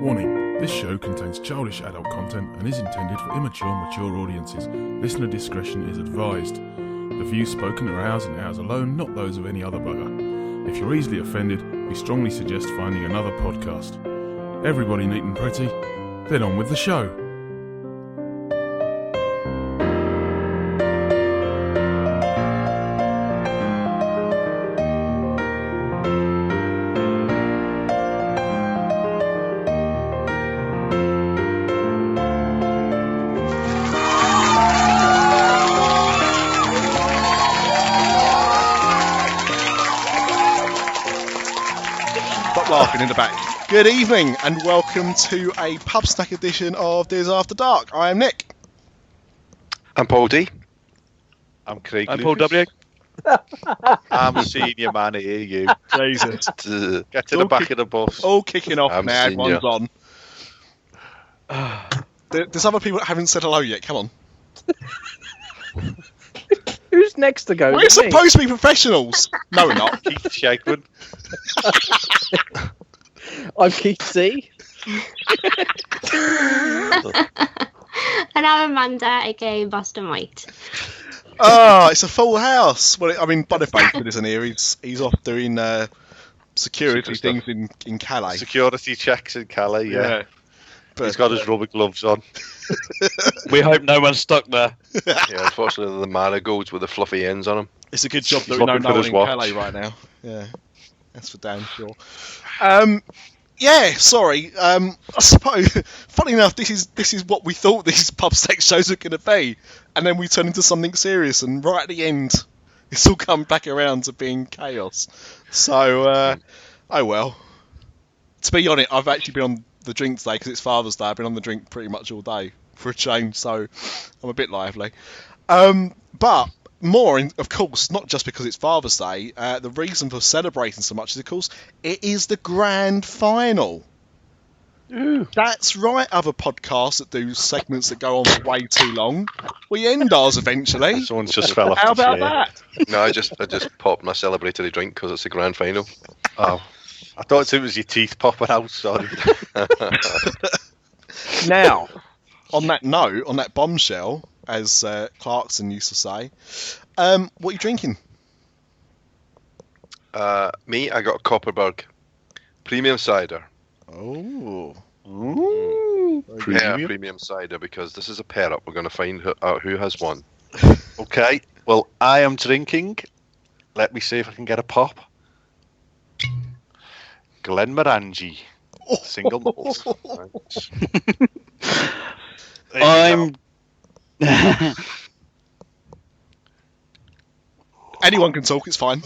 Warning, this show contains childish adult content and is intended for immature, mature audiences. Listener discretion is advised. The views spoken are ours and ours alone, not those of any other bugger. If you're easily offended, we strongly suggest finding another podcast. Everybody neat and pretty, then on with the show. In the back. Good evening and welcome to a pub snack edition of Dis After Dark. I am Nick. I'm Paul D. I'm Craig. I'm Paul W. I'm senior man here, you. Jesus. Get to the back of the bus. All kicking off I'm now, senior. everyone's on. There's other people that haven't said hello yet, come on. Who's next to go? We're supposed to be professionals. No, we're not. Keith Shagman. I'm Keith C. And I'm Amanda, aka BostonWhite. Oh, it's a full house. Well, I mean, Boniface isn't here. He's off doing security Secret things in Calais. Security checks in Calais, yeah. But, He's got his rubber gloves on. We hope no one's stuck there. Yeah, unfortunately, the marigolds with the fluffy ends on them. it's a good job that He's we know looking no for one his in watch. Calais right now. Yeah, that's for damn sure. Yeah, sorry. I suppose, funny enough, this is what we thought these pub sex shows were going to be, and then we turn into something serious, and right at the end, it's all come back around to being chaos. So, oh well. To be honest, I've actually been on the drink today because it's Father's Day. I've been on the drink pretty much all day for a change, so I'm a bit lively. But more, of course, not just because it's Father's Day. The reason for celebrating so much is, of course, it is the grand final. Ooh. That's right, other podcasts that do segments that go on for way too long. We end ours eventually. Someone's just fell off How the about chair. that? No, I just popped my celebratory drink because it's the grand final. Oh. I thought it was your teeth popping out, sorry. Now, on that note, on that bombshell, as Clarkson used to say, what are you drinking? Me, I got Copperberg premium cider. Oh. Ooh. Yeah, premium cider, because this is a pair up. We're going to find out who has one. Okay, well, I am drinking. Let me see if I can get a pop. Glenmorangie. Single malt. I'm. Anyone can talk, it's fine.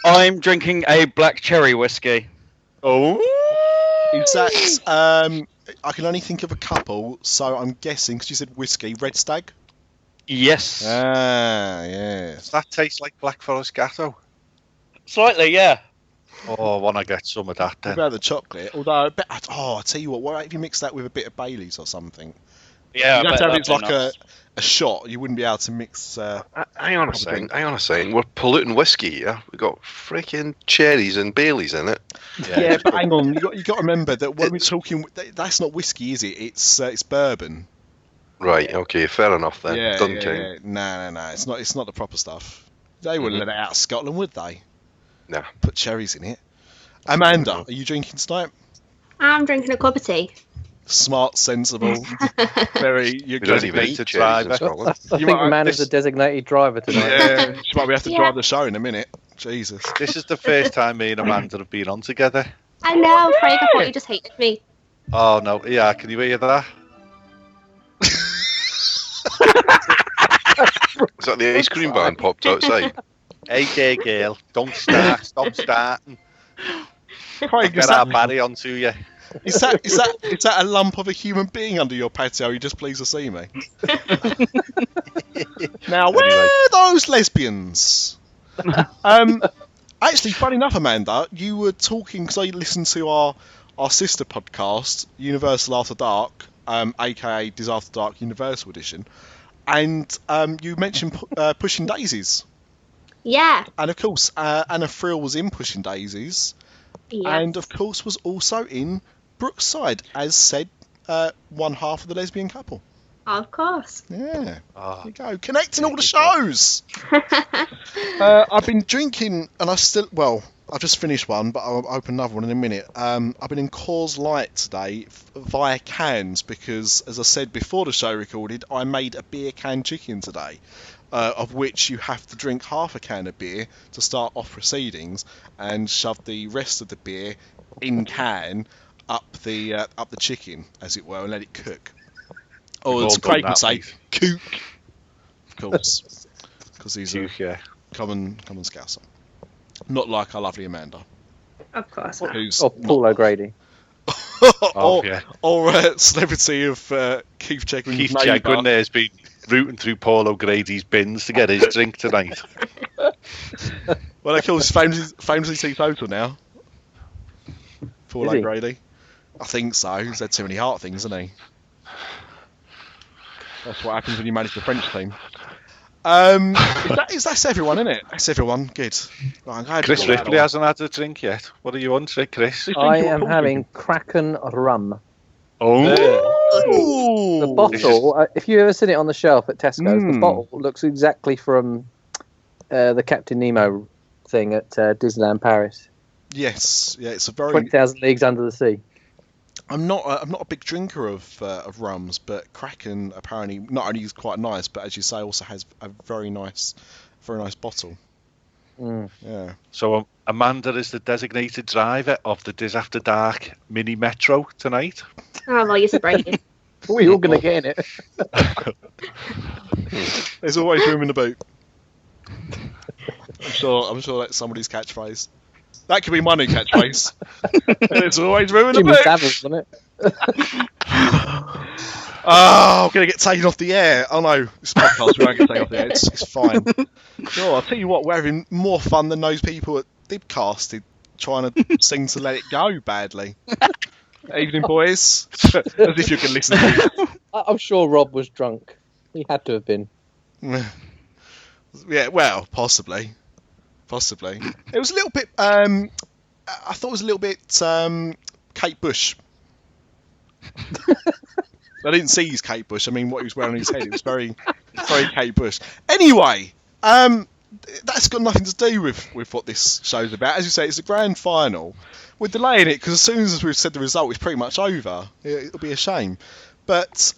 I'm drinking a black cherry whiskey. Oh. Is that, I can only think of a couple, so I'm guessing, because you said whiskey, Red Stag? Yes. Ah, yes. Does that taste like Black Forest Gatto? Slightly, yeah. Oh, I want to get some of that What then. about the chocolate? Although, I tell you what if you mix that with a bit of Baileys or something? Yeah. You'd have to have it that'd like be nice. a shot. You wouldn't be able to mix... Hang on a second. We're polluting whiskey here. We've got freaking cherries and Baileys in it. Yeah, but hang on. You got to remember that when we're talking... That's not whiskey, is it? It's bourbon. Right, okay, fair enough then. Yeah, Doesn't yeah, count. yeah. No. It's not the proper stuff. They wouldn't let it out of Scotland, would they? Nah. Put cherries in it. Amanda, are you drinking tonight? I'm drinking a cup of tea. Smart, sensible, very... You're We don't good. even me eat to cherries in drive it. Scotland. I You think might- man is this- the designated driver tonight. Yeah, she might have to Yeah. drive the show in a minute. Jesus. This is the first time me and Amanda have been on together. I know, Craig, I thought you just hated me. Oh, no. Yeah, can you hear that? Is that the ice cream van popped outside? Hey, girl, don't start. Stop starting. Craig, Get our Barry onto you. is that a lump of a human being under your patio? Are you just pleased to see me? Now, where are those lesbians? Actually, funny enough, Amanda, you were talking, because I listened to our sister podcast, Universal After Dark, aka Dis After Dark Universal Edition, and you mentioned Pushing Daisies. Yeah. And of course, Anna Frill was in Pushing Daisies, Yeah. and of course was also in Brookside, as said, one half of the lesbian couple. Of course. Yeah. Oh, There you go. Connecting all the shows. I've been drinking, and I've just finished one, but I'll open another one in a minute. I've been in Coors Light today via cans because, as I said before the show recorded, I made a beer can chicken today, of which you have to drink half a can of beer to start off proceedings, and shove the rest of the beer in can up the chicken, as it were, and let it cook. We've As all Craig done would that, say, mate. cook. Of course, because he's a Juice, yeah. common scouser. Not like our lovely Amanda, Of course. who's Or Paul O'Grady. Oh, yeah. or celebrity of Keith Chegwin's Keith neighbour. Chegwin there has been rooting through Paul O'Grady's bins to get his drink tonight. Well, of course, he's famously teetotal now. Paul Is he? O'Grady. I think so. He's had too many heart things, hasn't he? That's what happens when you manage the French team. That's everyone, isn't it? That's everyone. Good. Right, I'm glad Chris you got that Ripley on. hasn't had a drink yet. What are you on, Chris? I am having Kraken rum. Oh, Ooh. The bottle, if you ever seen it on the shelf at Tesco's, the Mm. bottle looks exactly from the Captain Nemo thing at Disneyland Paris. Yes, yeah, it's a very. 20,000 Leagues Under the Sea. I'm not a big drinker of rums, but Kraken apparently not only is quite nice, but as you say, also has a very nice bottle. Mm. Yeah. so Amanda is the designated driver of the Dis After Dark mini metro tonight. Oh, well, you're surprised. We're all going to get in it. There's always room in the boot. I'm sure that's somebody's catchphrase. That could be my new catchphrase. There's always room in the Jimmy boot. Savile, wasn't it? Oh, I'm going to get taken off the air. Oh no, this podcast we won't get taken off the air. It's fine. Sure, I'll tell you what, we're having more fun than those people at Dibcast trying to sing to Let It Go badly. Evening, boys. As if you can listen to I'm sure Rob was drunk. He had to have been. it. Yeah, well, possibly. It was a little bit. I thought it was a little bit Kate Bush. I didn't see his Kate Bush. I mean, what he was wearing on his head, it was very Kate Bush. Anyway, that's got nothing to do with what this show's about. As you say, it's a grand final. We're delaying it because as soon as we've said the result, it's pretty much over. It'll be a shame. But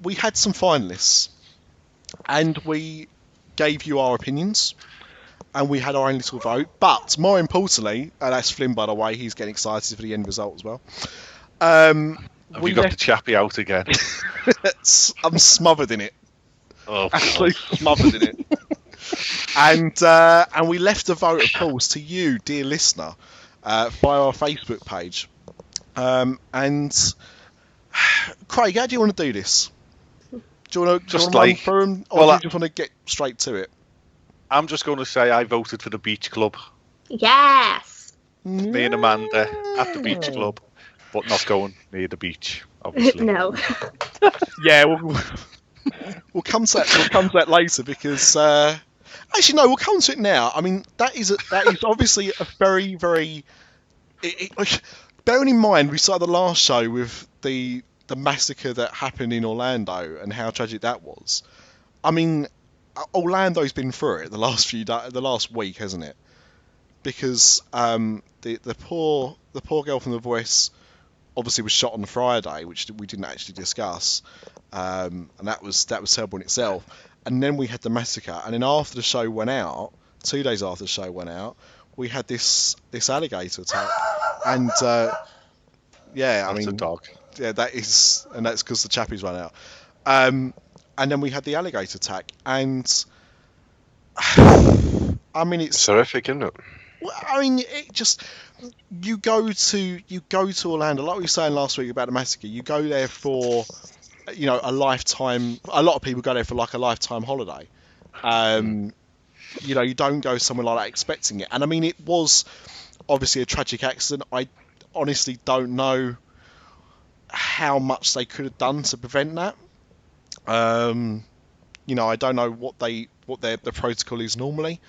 we had some finalists, and we gave you our opinions, and we had our own little vote. But more importantly, and that's Flynn, by the way, he's getting excited for the end result as well. Have you got the chappy out again? I'm smothered in it. Oh, Absolutely smothered in it. And we left a vote, of course, to you, dear listener, via our Facebook page. And Craig, how do you want to do this? Do you want to run through them, or do you just want to get straight to it? I'm just going to say I voted for the Beach Club. Yes. Me and Amanda at the Beach Club, but not going near the beach, obviously. No. Yeah, we'll come to that. We'll come to that later because actually no, we'll come to it now. I mean, that is obviously a very, very. Bearing in mind, we started the last show with the massacre that happened in Orlando and how tragic that was. I mean, Orlando's been through it the last week, hasn't it? Because the poor girl from The Voice obviously was shot on Friday, which we didn't actually discuss, and that was terrible in itself. And then we had the massacre, and then after the show went out, 2 days after the show went out, we had this alligator attack, and yeah, I That's mean, a dog. yeah, that is, and that's because the chappies ran out. And then we had the alligator attack, and I mean, It's horrific, isn't it? well, I mean, it just you go to Orlando, like we were saying last week about the massacre. You go there for, a lifetime. A lot of people go there for like a lifetime holiday. You don't go somewhere like that expecting it. And I mean, it was obviously a tragic accident. I honestly don't know how much they could have done to prevent that. I don't know what their protocol is normally.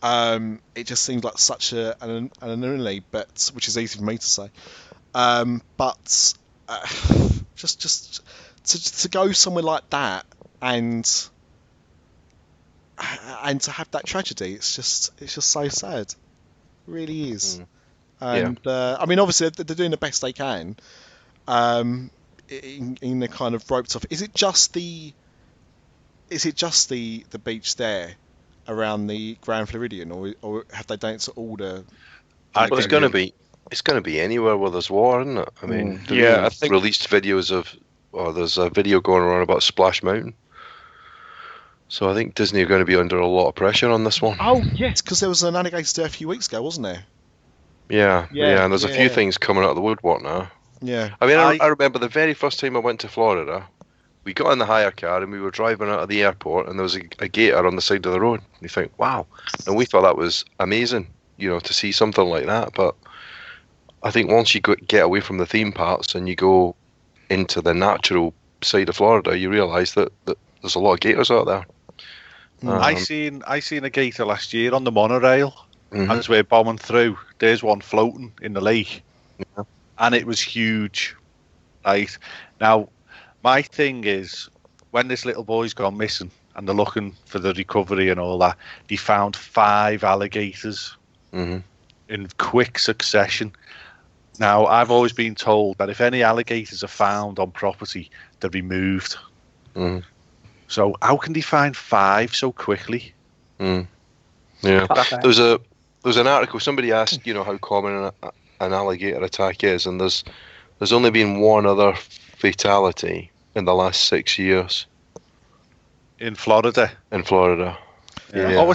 It just seems like such an anomaly, but which is easy for me to say. But just to go somewhere like that and to have that tragedy, it's just so sad. It really is. And I mean, obviously they're doing the best they can. In the kind of roped off. Is it just the beach there around the Grand Floridian, or have they done it to all the? Well, it's going to be anywhere where there's war, isn't it? I mean, I think released videos of, there's a video going around about Splash Mountain. So I think Disney are going to be under a lot of pressure on this one. Oh yes, because there was an alligator there a few weeks ago, wasn't there? Yeah, and there's a few things coming out of the woodwork now. Yeah. I mean, I remember the very first time I went to Florida, we got in the hire car and we were driving out of the airport and there was a gator on the side of the road. You think, wow. And we thought that was amazing, to see something like that. But I think once you get away from the theme parks and you go into the natural side of Florida, you realise that there's a lot of gators out there. I seen a gator last year on the monorail. As we're bombing through, there's one floating in the lake, and it was huge. Right now, my thing is, when this little boy's gone missing and they're looking for the recovery and all that, they found 5 alligators in quick succession. Now, I've always been told that if any alligators are found on property, they're removed. So how can they find 5 so quickly? Yeah, there's an article. Somebody asked, how common an alligator attack is, and there's only been one other fatality in the last 6 years in Florida. Yeah. Oh,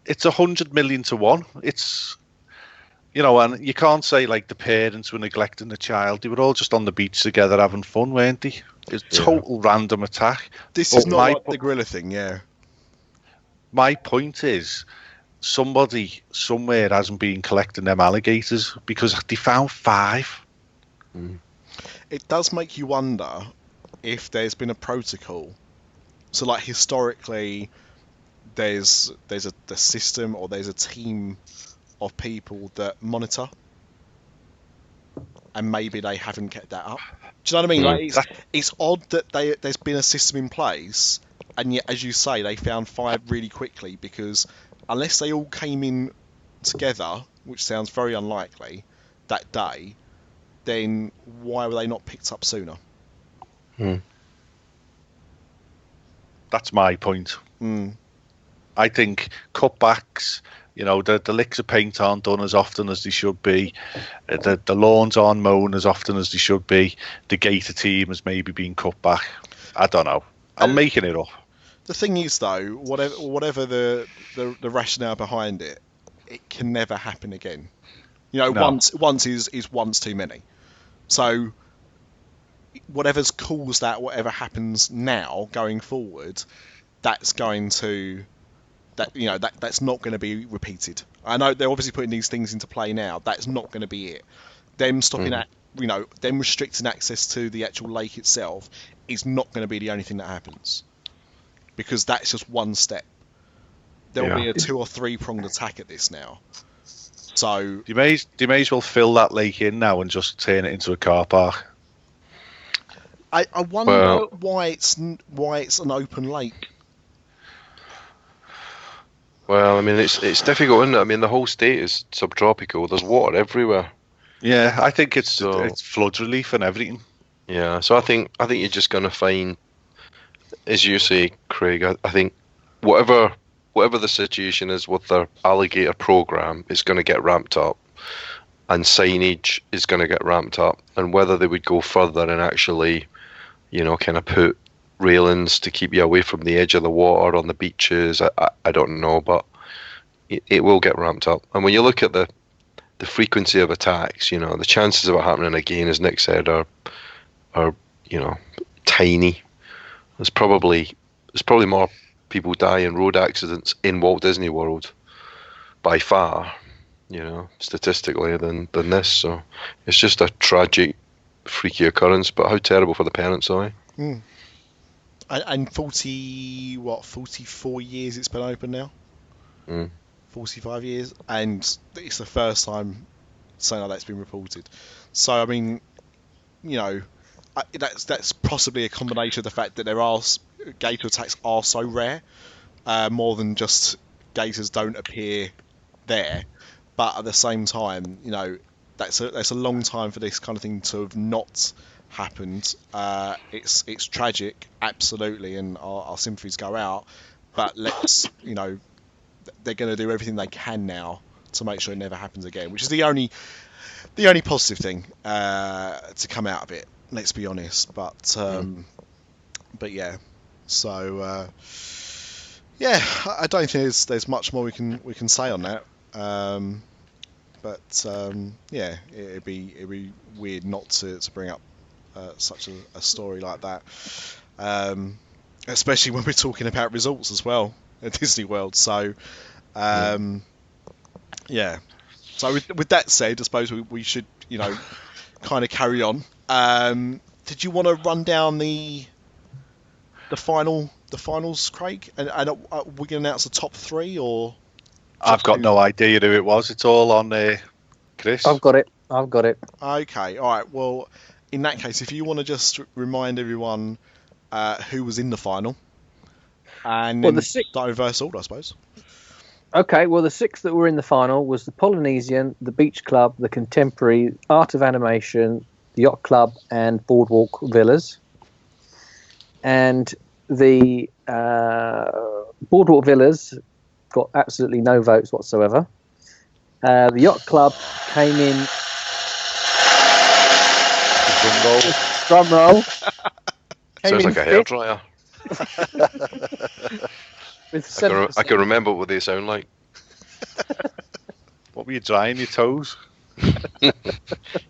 it's 100 million to 1. It's and you can't say like the parents were neglecting the child. They were all just on the beach together having fun, weren't they? It's total random attack. This is not like the gorilla thing, yeah. My point is, somebody somewhere hasn't been collecting them alligators because they found 5. It does make you wonder if there's been a protocol. So, like, historically, there's a system or there's a team of people that monitor, and maybe they haven't kept that up. Do you know what I mean? Like, it's odd that there's been a system in place, and yet, as you say, they found 5 really quickly, because unless they all came in together, which sounds very unlikely, that day, then why were they not picked up sooner? That's my point. I think cutbacks, the licks of paint aren't done as often as they should be. The lawns aren't mown as often as they should be. The gator team has maybe been cut back. I don't know. I'm making it up. The thing is, though, whatever the rationale behind it, it can never happen again. No. Once is once too many. So whatever's caused that, whatever happens now going forward, that's going to that's not going to be repeated. I know they're obviously putting these things into play now. That's not going to be it. Them stopping them restricting access to the actual lake itself is not going to be the only thing that happens, because that's just one step. There'll be a 2 or 3 pronged attack at this now. So you may as well fill that lake in now and just turn it into a car park. I wonder why it's an open lake. Well, I mean, it's difficult, isn't it? I mean, the whole state is subtropical. There's water everywhere. Yeah, I think it's flood relief and everything. Yeah, so I think you're just going to find, as you say, Craig, I think whatever the situation is with their alligator program is going to get ramped up, and signage is going to get ramped up, and whether they would go further and actually, kind of put railings to keep you away from the edge of the water on the beaches, I don't know, but it will get ramped up. And when you look at the frequency of attacks, the chances of it happening again, as Nick said, are tiny. There's probably more people die in road accidents in Walt Disney World by far, statistically, than this. So it's just a tragic, freaky occurrence. But how terrible for the parents, though. And 44 years it's been open now? 45 years, and it's the first time something like that's been reported. So I mean, you know, that's possibly a combination of the fact that there are gator attacks are so rare, more than just gators don't appear there. But at the same time, you know, that's a long time for this kind of thing to have not happened. It's tragic, absolutely, and our sympathies go out. But let's, you know, they're going to do everything they can now to make sure it never happens again, which is the only positive thing to come out of it. Let's be honest. But yeah. So yeah, I don't think there's much more we can say on that. But yeah, it'd be weird not to bring up such a story like that, especially when we're talking about results as well at Disney World. So yeah. So with that said, I suppose we should, you know, kind of carry on. Did you want to run down the finals, Craig? And are we going to announce the top 3 or? I've got no idea who it was. It's all on Chris. I've got it. Okay, all right. Well, in that case, if you want to just remind everyone who was in the final, and then start reverse order, I suppose. Okay, well, the 6 that were in the final was the Polynesian, the Beach Club, the Contemporary, Art of Animation, the Yacht Club, and Boardwalk Villas. And the Boardwalk Villas got absolutely no votes whatsoever. The Yacht Club came in... Drum roll. Sounds like a hairdryer. With I can remember what they sound like. What were you drying your toes?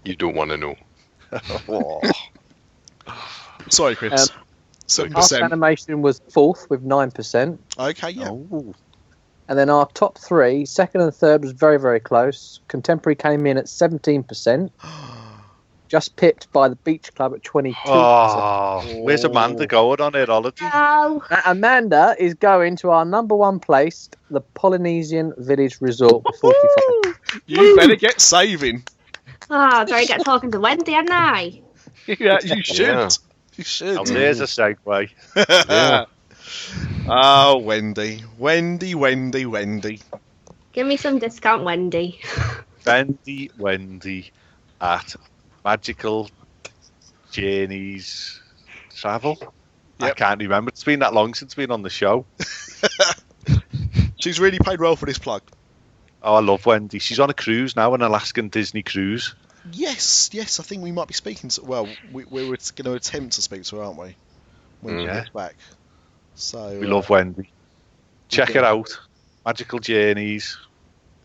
You don't want to know. Sorry, Chris. 7%. Art Animation was 4th with 9%. Okay, yeah. Oh. And then our top 3, second and third, was very, very close. Contemporary came in at 17%. Just pipped by the Beach Club at 22%. Oh, where's Amanda going on Heirology? No. Amanda is going to our number 1 place, the Polynesian Village Resort with 45. You better get saving. Oh, do I get talking to Wendy, hadn't I? Yeah, you should. Yeah. You should. Oh, there's a segue. Yeah. Oh, Wendy. Give me some discount, Wendy. Wendy at Magical Journeys Travel. Yep. I can't remember. It's been that long since been on the show. She's really paid well for this plug. Oh, I love Wendy. She's on a cruise now, an Alaskan Disney cruise. Yes. I think we might be speaking to... Well, we were going to attempt to speak to her, aren't we? When she gets back. So we love Wendy. Check it out. Magical Journeys.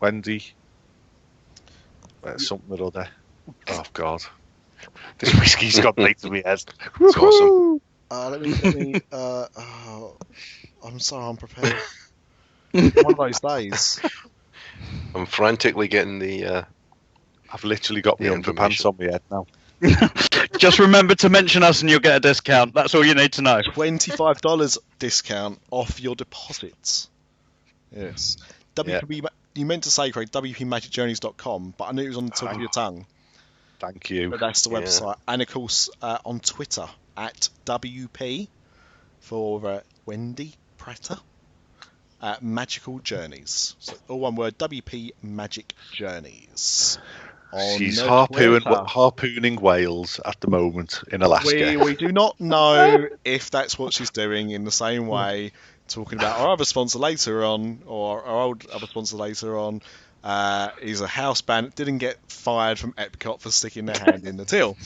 Wendy. Something or other. Oh, God. This whiskey's got legs in my head. It's awesome. Let me I'm so unprepared. One of those days. I'm frantically getting the... I've literally got my underpants on my head now. Just remember to mention us and you'll get a discount. That's all you need to know. $25 discount off your deposits. Yes. WP, you meant to say, Craig, WPMagicJourneys.com, but I knew it was on the top of your tongue. Thank you. But that's the website. And of course, on Twitter, at WP for Wendy Prater. Magical Journeys. So all one word, WP Magic Journeys. She's harpooning whales at the moment in Alaska. We do not know if that's what she's doing, in the same way talking about our other sponsor later on, or our old other sponsor later on, is a house band that didn't get fired from Epcot for sticking their hand in the till.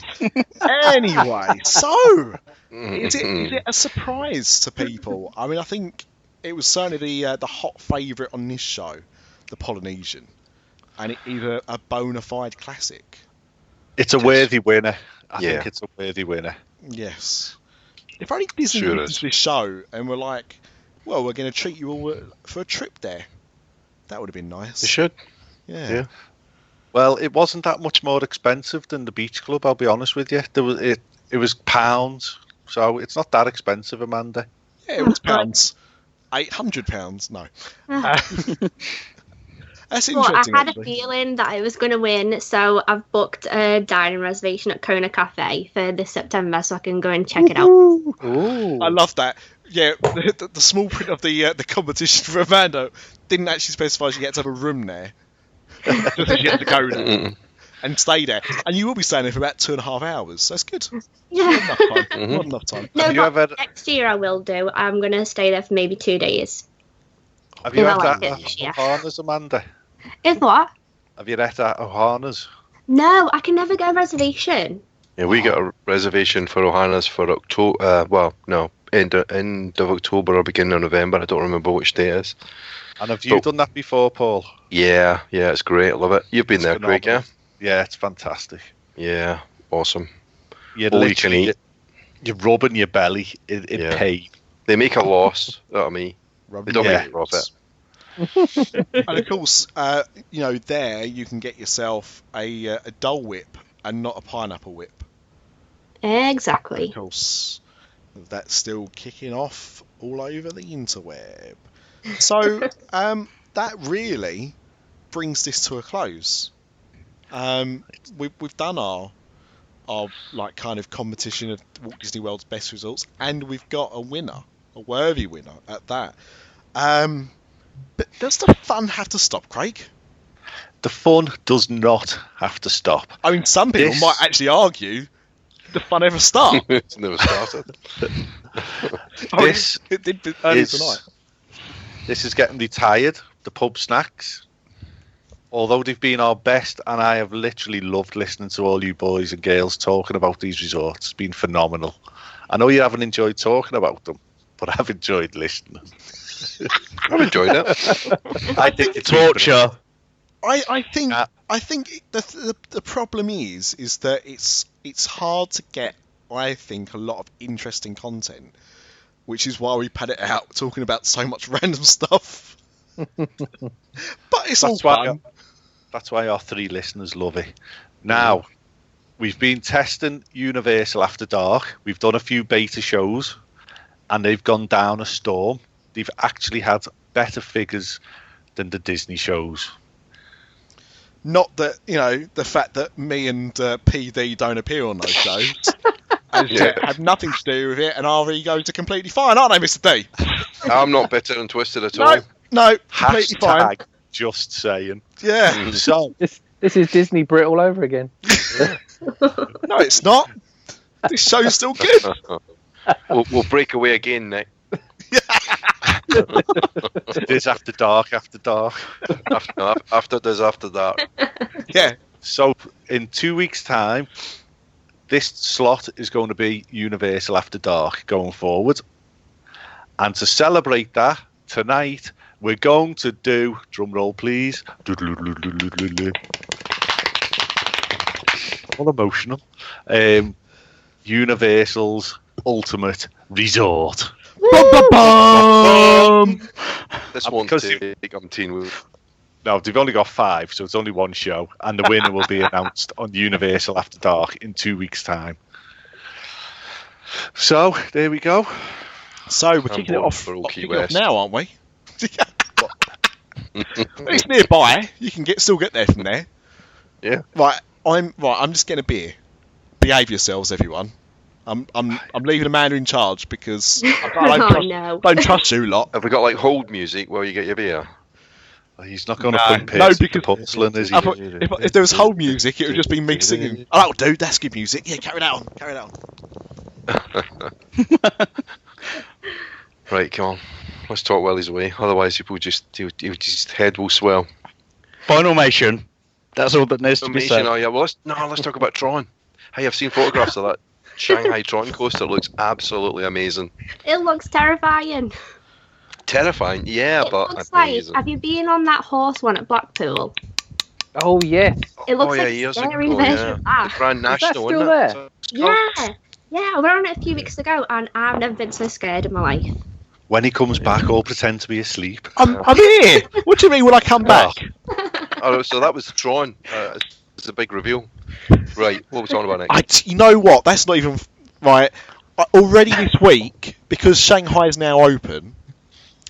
Anyway, so is it a surprise to people? I mean, I think it was certainly the hot favourite on this show, the Polynesian, and it is a bona fide classic. It's a worthy winner. I think it's a worthy winner. Yes. If only Disney used this show and were like, well, we're going to treat you all for a trip there. That would have been nice. They should. Yeah. Well, it wasn't that much more expensive than the Beach Club, I'll be honest with you. It was pounds, so it's not that expensive, Amanda. Yeah, it was pounds. £800, no. That's Well, I interesting. had a actually. feeling that I was going to win, so I've booked a dining reservation at Kona Cafe for this September, so I can go and check it out. Ooh. I love that. Yeah, the small print of the competition for Amanda didn't actually specify she had to have a room there. Just that she had to go there and stay there. And you will be staying there for about 2.5 hours. So that's good. Yeah. Not enough time. No, Have you but ever- next year I will do. I'm going to stay there for maybe 2 days. Have you I had like that it, at yeah. Ohana's, Amanda? Is what? Have you had that at Ohana's? No, I can never get a reservation. Yeah, we got a reservation for Ohana's for October. End of October or beginning of November. I don't remember which day it is. And have you done that before, Paul? Yeah, it's great. I love it. You've been It's there, Craig, yeah? phenomenal. Yeah, it's fantastic. Yeah, awesome. You're All you can literally- eat. You're rubbing your belly in Yeah. pain. They make a loss out of me. They don't Yeah. make a profit. And of course, there you can get yourself a Dole Whip and not a pineapple whip. Exactly. Of course, that's still kicking off all over the interweb. So that really brings this to a close. We've done our like kind of competition of Walt Disney World's best results, and we've got a winner, a worthy winner at that. But does the fun have to stop, Craig? The fun does not have to stop. I mean, some people This- might actually argue the fun ever start. It's never started. This it did earlier is- tonight. This is getting me tired. The pub snacks. Although they've been our best, and I have literally loved listening to all you boys and girls talking about these resorts. It's been phenomenal. I know you haven't enjoyed talking about them, but I've enjoyed listening. I've enjoyed it. I think it's been Torture. I think Uh, I think the problem is that it's hard to get, I think, a lot of interesting content, which is why we pad it out talking about so much random stuff. But it's all That's why, fun. that's why our 3 listeners love it. Now, we've been testing Universal After Dark. We've done a few beta shows, and they've gone down a storm. They've actually had better figures than the Disney shows. Not that, the fact that me and PD don't appear on those shows have nothing to do with it, and our egos are completely fine, aren't they, Mr. D? I'm not bitter and twisted at all. No, completely fine. Hashtag just saying. Yeah. So, This is Disney Brit all over again. No, it's not. This show's still good. We'll break away again, Nick. Dis After Dark, After Dark. After Dis After Dark. Yeah. So, in 2 weeks' time, this slot is going to be Universal After Dark going forward. And to celebrate that, tonight, we're going to do, drum roll please, all emotional, Universal's Ultimate Resort. This won't Because you- take umpteen weeks. No, they've only got 5, so it's only one show, and the winner will be announced on Universal After Dark in 2 weeks' time. So, there we go. So we're I'm kicking it bored off, for all Key kicking it off West. now, aren't we? It's nearby. You can still get there from there. Yeah. Right. I'm just getting a beer. Behave yourselves, everyone. I'm leaving Amanda in charge because I don't trust you lot. Have we got like hold music while you get your beer? He's not going to No, put Pierce because- porcelain, is he? I thought if there was hold music, it would just be me singing. Oh, that'll do. That's good music. Yeah, carry it on. Carry it on. Right, come on. Let's talk while he's away. Otherwise, his head will swell. Filmation. That's all that needs to be said. Oh yeah, well, let's talk about Tron. Hey, I've seen photographs of that Shanghai Tron coaster. It looks absolutely amazing. It looks terrifying. Terrifying, yeah, It but looks like, amazing. have you been on that horse one at Blackpool? Oh, yes. It looks yeah, like a years scary ago, version yeah. of that. Grand National, still isn't there? it? So it's called- Yeah, we were on it a few weeks ago, and I've never been so scared in my life. When he comes back, I'll pretend to be asleep. I'm here. What do you mean when I come back? Oh, so that was Tron. It's a big reveal. Right, what are we talking about next? You know what? That's not even right. Already this week, because Shanghai is now open,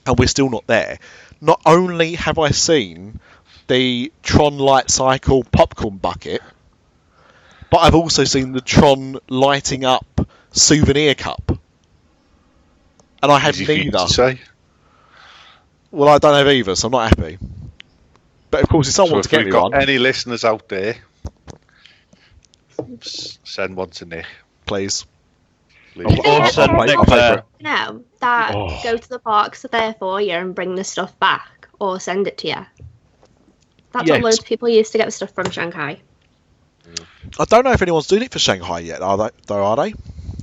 and we're still not there. Not only have I seen the Tron Light Cycle popcorn bucket, but I've also seen the Tron lighting up souvenir cup, and I had Easy for you neither. to say. Well, I don't have either, so I'm not happy. But of course, if someone wants So to if get me we've got one, any listeners out there, send one to Nick, please. please. Or send I'll Nick pay for there. it. No, that go to the parks there for you and bring the stuff back, or send it to you. That's Yes. what loads of people used to get the stuff from Shanghai. I don't know if anyone's doing it for Shanghai yet, are they? Though, are they?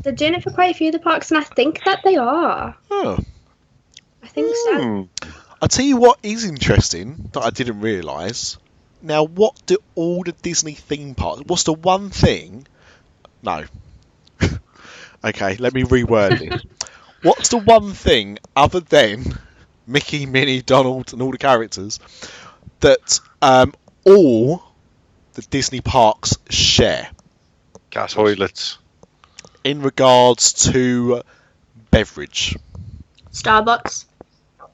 They're doing it for quite a few of the parks, and I think that they are. Oh. I think so. I'll tell you what is interesting that I didn't realise. Now, what do all the Disney theme parks... What's the one thing... No. Okay, let me reword this. What's the one thing, other than Mickey, Minnie, Donald, and all the characters, that all the Disney parks share Toilets. in regards to beverage? Starbucks.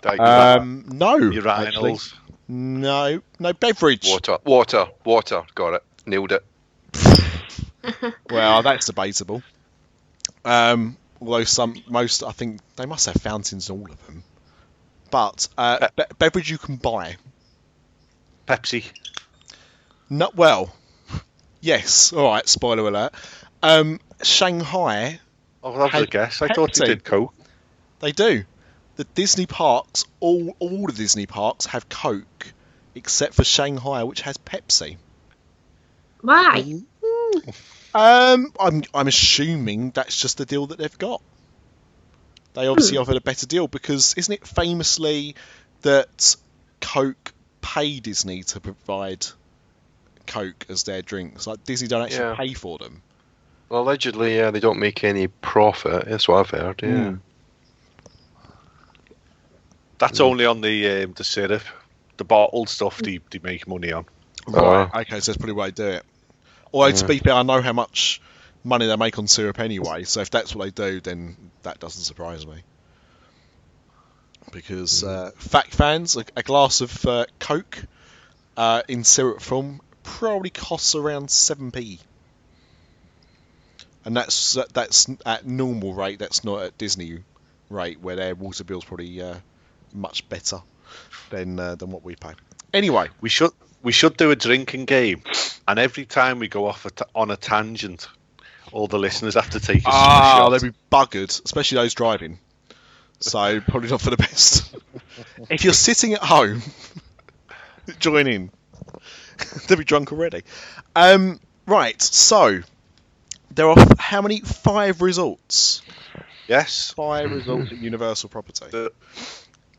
Like No. actually. urinals. No beverage. Water. Got it. Nailed it. Well, that's debatable. Although most, I think they must have fountains in all of them. But beverage you can buy. Pepsi. No, well, yes. All right. Spoiler alert. Shanghai, Oh, that was a guess. I thought Pepsi. you did Coke. they do. The Disney parks, all the Disney parks have Coke, except for Shanghai, which has Pepsi. Why? I'm assuming that's just the deal that they've got. They obviously offered a better deal because isn't it famously that Coke pay Disney to provide Coke as their drinks? Like Disney don't actually pay for them. Well, allegedly, yeah, they don't make any profit. That's what I've heard. Yeah. That's only on the syrup. The bottled stuff they make money on. Right. Okay, so that's probably the way to do it. Although to be fair, I know how much money they make on syrup anyway. So if that's what they do, then that doesn't surprise me. Because fact fans, a glass of Coke in syrup form probably costs around 7p. And that's at normal rate. That's not at Disney rate, where their water bill's probably much better than what we pay. Anyway, We should do a drinking game, and every time we go off on a tangent, all the listeners have to take a shot. they'd be buggered, especially those driving. So probably not for the best. If you're sitting at home, join in. They'll be drunk already. Right, so there are how many? 5 resorts. Yes. 5 resorts at Universal Property.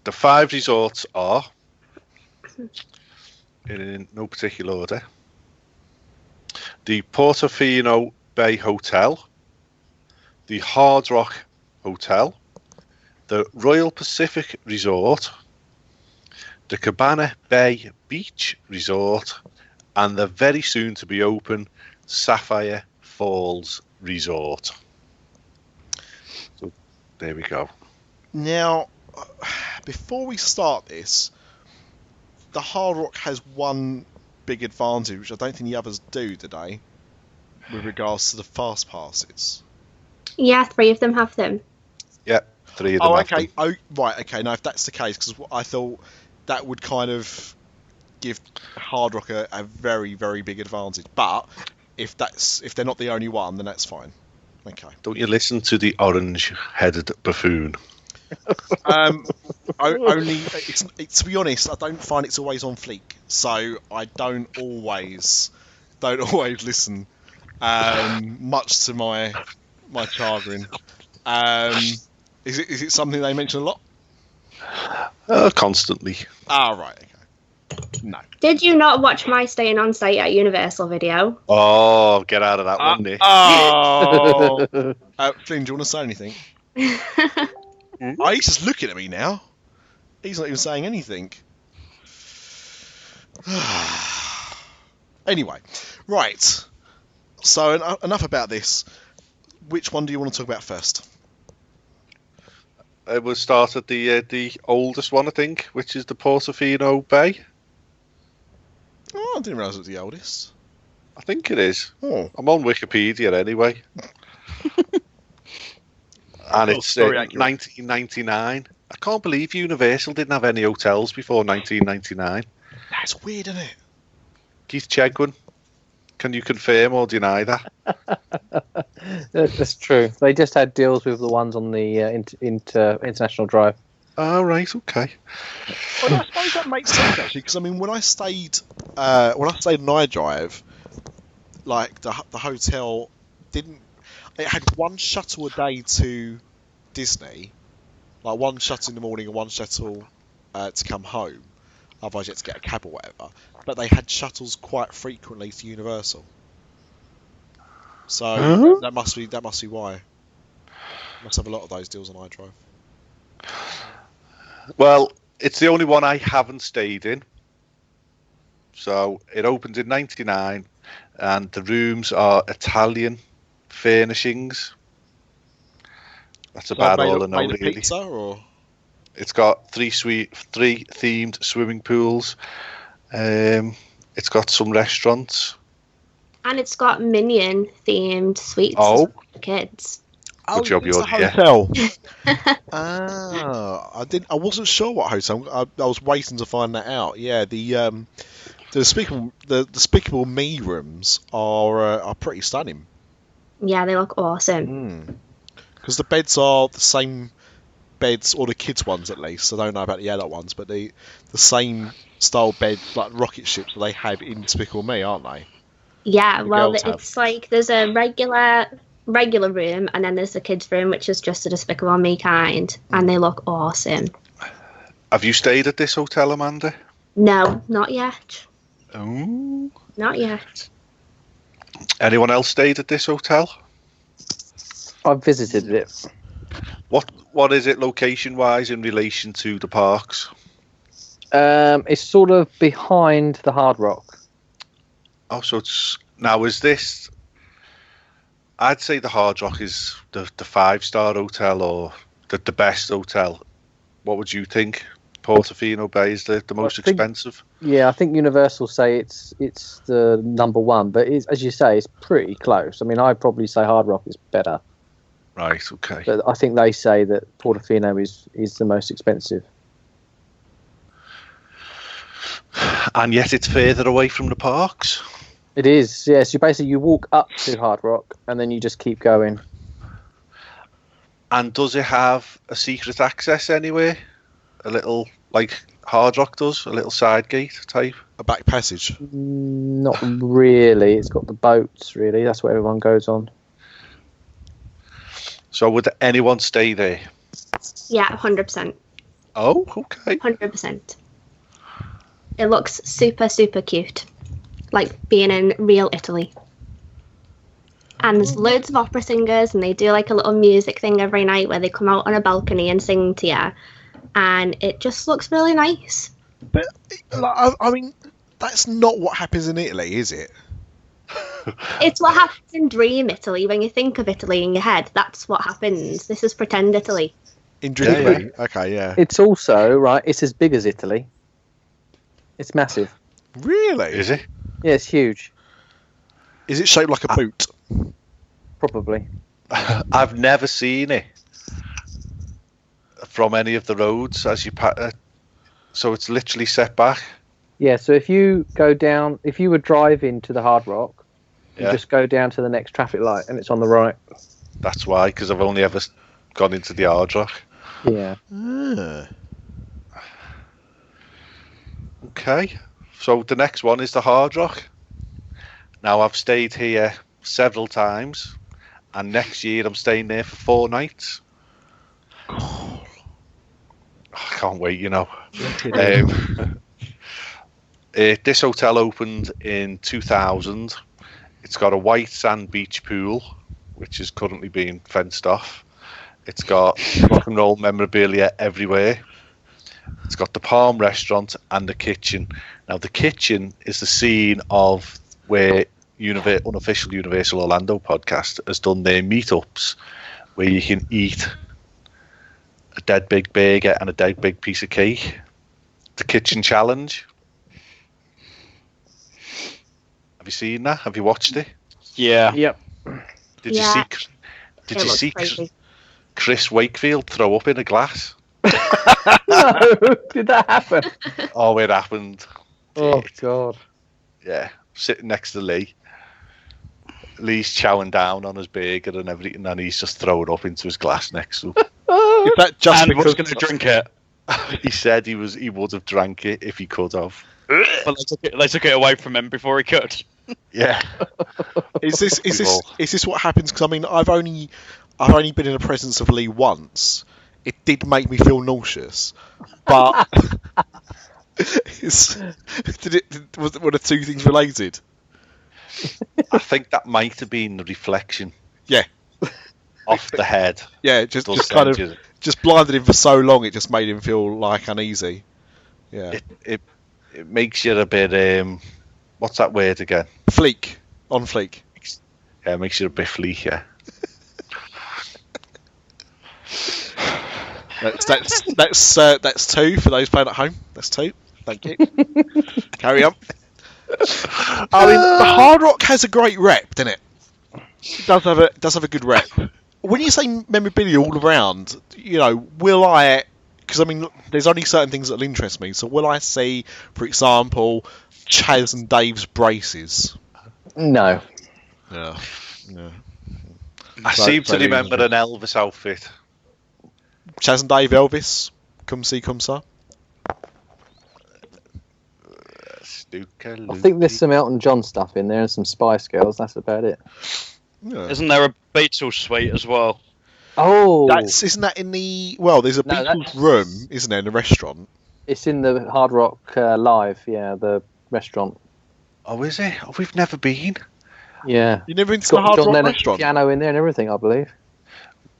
The 5 resorts are, in no particular order, the Portofino Bay Hotel, the Hard Rock Hotel, the Royal Pacific Resort, the Cabana Bay Beach Resort, and the very soon to be open Sapphire Falls Resort. So there we go. Now, before we start this, the Hard Rock has one big advantage, which I don't think the others do today, with regards to the fast passes. Yeah, 3 of them have them. Yeah, 3 of them. Oh, have okay. them. Oh, right. Okay. Now, if that's the case, because I thought that would kind of give Hard Rock a very, very big advantage. But if they're not the only one, then that's fine. Okay. Don't you listen to the orange-headed buffoon? Only to be honest, I don't find it's always on fleek, so I don't always listen. Much to my chagrin. Is it something they mention a lot? Constantly. Ah, right. Okay. No. Did you not watch my staying on site at Universal video? Oh, get out of that one, Nick. Oh. Flynn, do you want to say anything? Oh, he's just looking at me now. He's not even saying anything. Anyway, right. So enough about this. Which one do you want to talk about first? We'll start at the oldest one, I think, which is the Portofino Bay. Oh, I didn't realise it was the oldest. I think it is. Oh. I'm on Wikipedia anyway. And it's very accurate. 1999. I can't believe Universal didn't have any hotels before 1999. That's weird, isn't it? Keith Chegwin, can you confirm or deny that? That's true. They just had deals with the ones on the International Drive. Oh, right, okay. Well, I suppose that makes sense actually, because I mean, when I stayed in I-Drive, like the hotel didn't. It had one shuttle a day to Disney, like one shuttle in the morning and one shuttle to come home. Otherwise, you had to get a cab or whatever. But they had shuttles quite frequently to Universal, so that must be why. Must have a lot of those deals on I-Drive. Well, it's the only one I haven't stayed in. So it opened in 99, and the rooms are Italian furnishings. That's about all I know, made of really. pizza, or? It's got three themed swimming pools. It's got some restaurants. And it's got Minion themed suites Oh. for kids. Good job, it's you're a here. hotel. I wasn't sure what hotel. I was waiting to find that out. Yeah, the Despicable Me rooms are pretty stunning. Yeah, they look awesome. Because the beds are the same beds, or the kids' ones at least. I don't know about the adult ones, but the same style bed, like rocket ships, that they have in Despicable Me, aren't they? Yeah, The well, girls have. it's like there's a regular room, and then there's the kids' room, which is just a Despicable Me kind, and they look awesome. Have you stayed at this hotel, Amanda? No, not yet. Oh. Not yet. Anyone else stayed at this hotel? I've visited it. What is it location-wise in relation to the parks? It's sort of behind the Hard Rock. Oh, so it's now is this? I'd say the Hard Rock is the 5-star hotel or the best hotel. What would you think? Portofino Bay is the most expensive. Yeah, I think Universal say it's the number one, but as you say, it's pretty close. I mean, I'd probably say Hard Rock is better. Right. Okay. But I think they say that Portofino is the most expensive. And yet it's further away from the parks. It is, yes. You walk up to Hard Rock and then you just keep going. And does it have a secret access anywhere? A little, like Hard Rock does, a little side gate type? A back passage? Not really. It's got the boats, really. That's what everyone goes on. So would anyone stay there? Yeah, 100%. Oh, okay. 100%. It looks super, super cute. Like being in real Italy. And there's loads of opera singers, and they do like a little music thing every night where they come out on a balcony and sing to you. And it just looks really nice. But, like, I mean, that's not what happens in Italy, is it? It's what happens in Dream Italy. When you think of Italy in your head, that's what happens. This is pretend Italy. In Dream Italy? Okay, yeah. It's also, right, it's as big as Italy. It's massive. Really? Is it? Yeah, it's huge. Is it shaped like a boot? Probably. I've never seen it from any of the roads as you so it's literally set back. Yeah, so if you go down, if you were driving to the Hard Rock, you Yeah. just go down to the next traffic light and it's on the right. That's why, because I've only ever gone into the Hard Rock. Yeah. Okay, so the next one is the Hard Rock. Now I've stayed here several times, and next year I'm staying there for 4 nights. I can't wait, you know. This hotel opened in 2000. It's got a white sand beach pool, which is currently being fenced off. It's got rock and roll memorabilia everywhere. It's got the Palm restaurant and the kitchen. Now, the kitchen is the scene of where Unofficial Universal Orlando podcast has done their meetups, where you can eat a dead big burger and a dead big piece of cake. The kitchen challenge. Have you seen that? Have you watched it? Yeah. Yep. Did Yeah. you see? Did It you looks see crazy. Chris Wakefield throw up in a glass? No, did that happen? Oh, it happened. Oh God. Yeah, sitting next to Lee. Lee's chowing down on his burger and everything, and he's just throwing up into his glass next to him. Is that just And was because going to drink it. He said he would have drank it if he could have. But they took it away from him before he could. Yeah. is this what happens? Because I mean, I've only been in the presence of Lee once. It did make me feel nauseous, but were the two things related? I think that might have been the reflection. Yeah. Off the head. Yeah, just Does kind of send you- just blinded him for so long, it just made him feel like uneasy. Yeah. It makes you a bit what's that word again? Fleek. On fleek. Yeah, it makes you a bit fleek, yeah. That's two for those playing at home. That's two. Thank you. Carry on. I mean, the Hard Rock has a great rep, doesn't it? It does have a good rep. When you say memorabilia all around, you know, will I? Because I mean, there's only certain things that'll interest me. So will I see, for example, Chaz and Dave's braces? No. Yeah. I seem to remember an Elvis outfit. Chaz and Dave Elvis. Come see, come sir. I think there's some Elton John stuff in there and some Spice Girls. That's about it. Yeah. Isn't there a Beatles suite as well? Oh, Isn't that in the... Well, there's a No, Beatles that's- room, isn't there, in the restaurant? it's in the Hard Rock Live. Yeah, the restaurant. Oh, is it? Oh, we've never been. Yeah. You've never been It's to the got Hard John Rock Lennon's restaurant? piano in there and everything, I believe.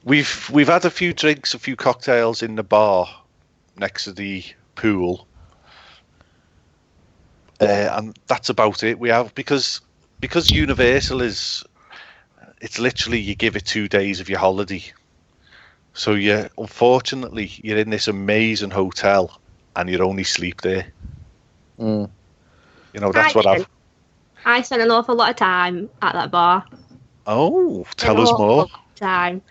We've had a few drinks, a few cocktails in the bar next to the pool. And that's about it. We have because Universal it's literally you give it 2 days of your holiday. So unfortunately you're in this amazing hotel and you only sleep there. Mm. You know, that's what I've. I spent an awful lot of time at that bar. Oh, tell An us awful more. lot of time.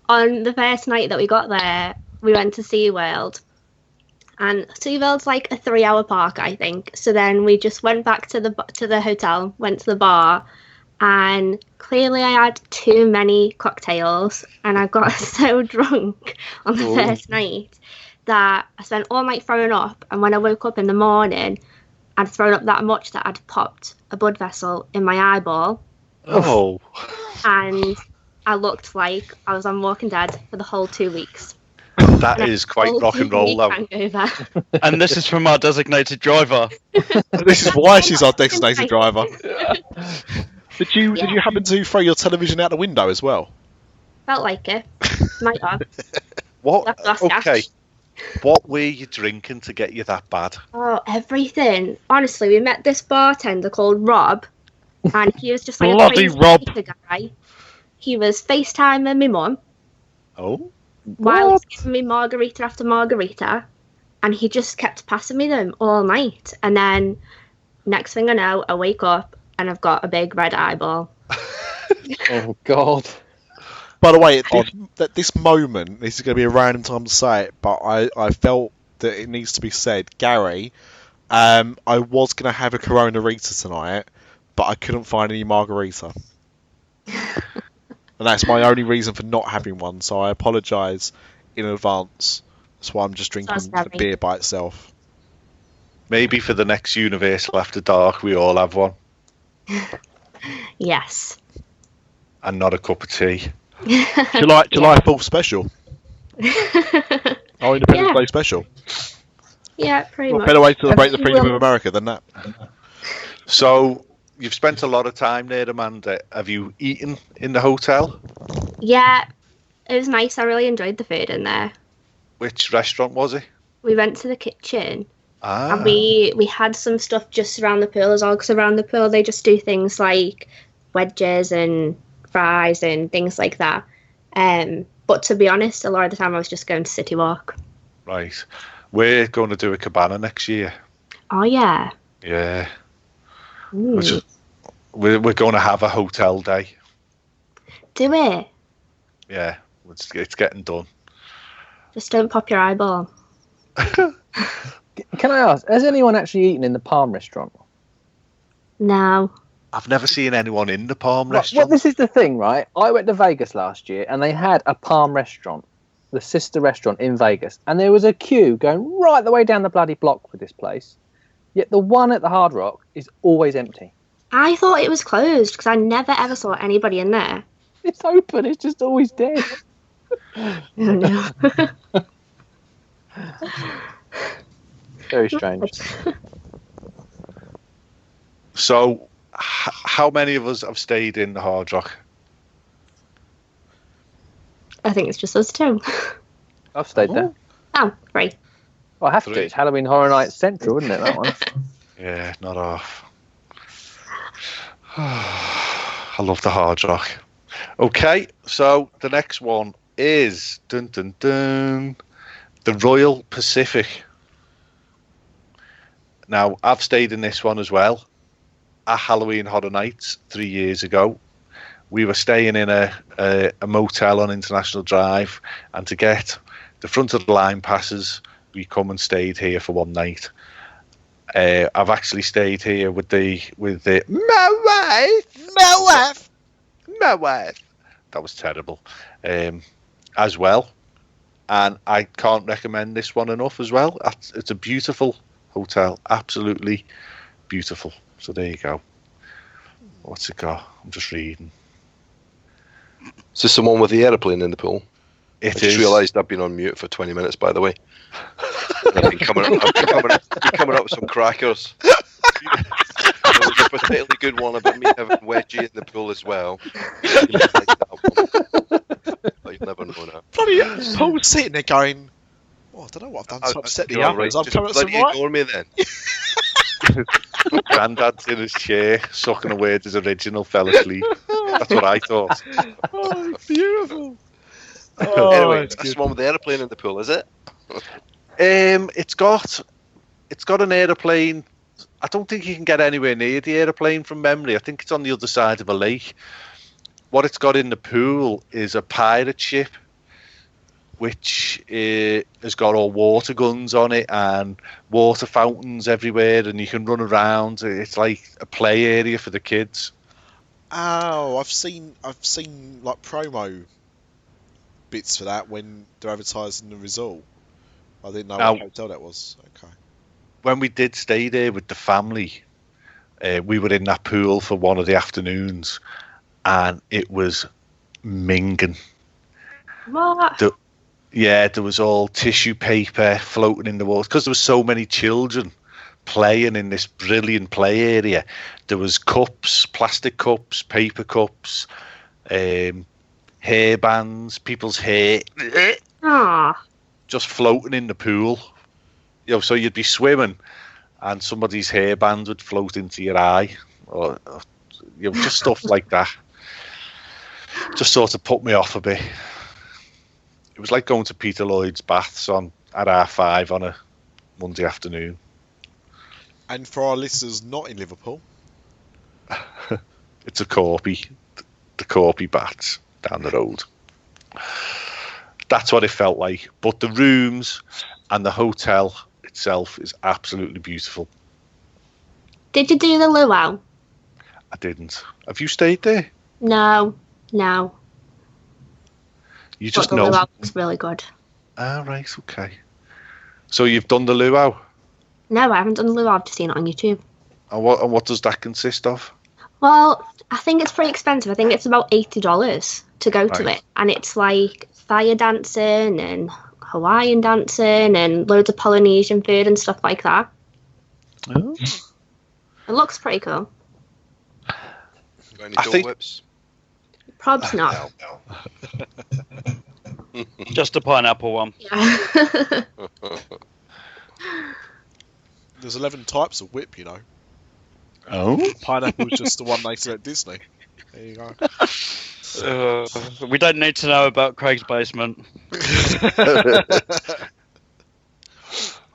On the first night that we got there, we went to SeaWorld. And SeaWorld's like a 3-hour park, I think. So then we just went back to the hotel, went to the bar, and clearly I had too many cocktails, and I got so drunk on the first night that I spent all night throwing up. And when I woke up in the morning, I'd thrown up that much that I'd popped a blood vessel in my eyeball, Oh, and I looked like I was on Walking Dead for the whole 2 weeks. that is quite rock and roll, though. Hangover. And this is from our designated driver. This is why she's our designated driver. Did you happen to throw your television out the window as well? Felt like it. Might have. What? That's us, Okay. Ash. What were you drinking to get you that bad? Oh, everything. Honestly, we met this bartender called Rob, and he was just like Bloody a crazy Rob. Twitter guy. He was FaceTiming my mum Oh, while he was giving me margarita after margarita, and he just kept passing me them all night. And then, next thing I know, I wake up and I've got a big red eyeball. Oh God. By the way, at this moment, this is going to be a random time to say it, but I felt that it needs to be said. Gary, I was going to have a Corona Rita tonight, but I couldn't find any margarita. And that's my only reason for not having one, so I apologise in advance. That's why I'm just drinking So sorry. the beer by itself. maybe for the next Universal After Dark, we all have one Yes. and not a cup of tea. July 4th special. Our Independence Yeah. Day special. Yeah, pretty What much. better way to celebrate the You freedom will- of America than that? So you've spent a lot of time there, Amanda. Have you eaten in the hotel? Yeah, it was nice. I really enjoyed the food in there. Which restaurant was it? We went to the kitchen. Ah, And we had some stuff just around the pool as well, because around the pool they just do things like wedges and fries and things like that. But to be honest, a lot of the time I was just going to City Walk. right. We're going to do a Cabana next year. Oh yeah. Yeah. We're going to have a hotel day. Do it. Yeah, it's getting done. Just don't pop your eyeball. Can I ask, has anyone actually eaten in the Palm restaurant? No. I've never seen anyone in the Palm Well, restaurant. this is the thing, right? I went to Vegas last year and they had a Palm restaurant, the sister restaurant in Vegas, and there was a queue going right the way down the bloody block for this place. Yet the one at the Hard Rock is always empty. I thought it was closed because I never ever saw anybody in there. It's open, it's just always dead. Oh, no. Very strange. So, how many of us have stayed in the Hard Rock? I think it's just us two. I've stayed there. Oh, 3. Well, I have to. It's Halloween Horror Nights Central, isn't it, that one? Yeah, not off. I love the Hard Rock. Okay, so the next one is the Royal Pacific. Now, I've stayed in this one as well at Halloween Horror Nights 3 years ago. We were staying in a motel on International Drive, and to get the front of the line passes, we come and stayed here for one night. I've actually stayed here with my wife. That was terrible, as well. And I can't recommend this one enough as well. It's a beautiful hotel, absolutely beautiful. So there you go. What's it got? I'm just reading. Is this the one with the aeroplane in the pool? I just realised I've been on mute for 20 minutes, by the way. I've been coming up with some crackers. There was a particularly good one about me having wedgie in the pool as well. Like that one. But you'll never know now. Bloody Paul's sitting there going, I don't know what I've done to upset the others. I'm coming up some right. Ignore me then. Grandad's in his chair, sucking away his original, fell asleep. That's what I thought. Oh, beautiful. Anyway, that's the one with the aeroplane in the pool, is it? It's got an aeroplane. I don't think you can get anywhere near the aeroplane from memory. I think it's on the other side of a lake. What it's got in the pool is a pirate ship, which has got all water guns on it and water fountains everywhere, and you can run around. It's like a play area for the kids. Oh, I've seen like promo bits for that when they're advertising the resort. I didn't know what hotel that was. Okay. When we did stay there with the family, we were in that pool for one of the afternoons, and it was minging. What? There was all tissue paper floating in the water because there were so many children playing in this brilliant play area. There was cups, plastic cups, paper cups, hair bands, people's hair, just floating in the pool. So you'd be swimming, and somebody's hairband would float into your eye, or just stuff like that. Just sort of put me off a bit. It was like going to Peter Lloyd's baths at R5 on a Monday afternoon. And for our listeners not in Liverpool, it's a Corpy, the Corpy baths down the road. That's what it felt like. But the rooms and the hotel itself is absolutely beautiful. Did you do the luau? I didn't. Have you stayed there? No. You just but the know. luau looks really good. Ah, right, okay. So you've done the luau? No, I haven't done the luau. I've just seen it on YouTube. And what does that consist of? Well, I think it's pretty expensive. I think it's about $80 to go to it, and it's like fire dancing and Hawaiian dancing and loads of Polynesian food and stuff like that. Oh. It looks pretty cool. Got any Dole Whips? Probs not. No. Just a pineapple one. Yeah. There's 11 types of whip, you know. Oh? Pineapple's just the one they sell at Disney. There you go. We don't need to know about Craig's basement.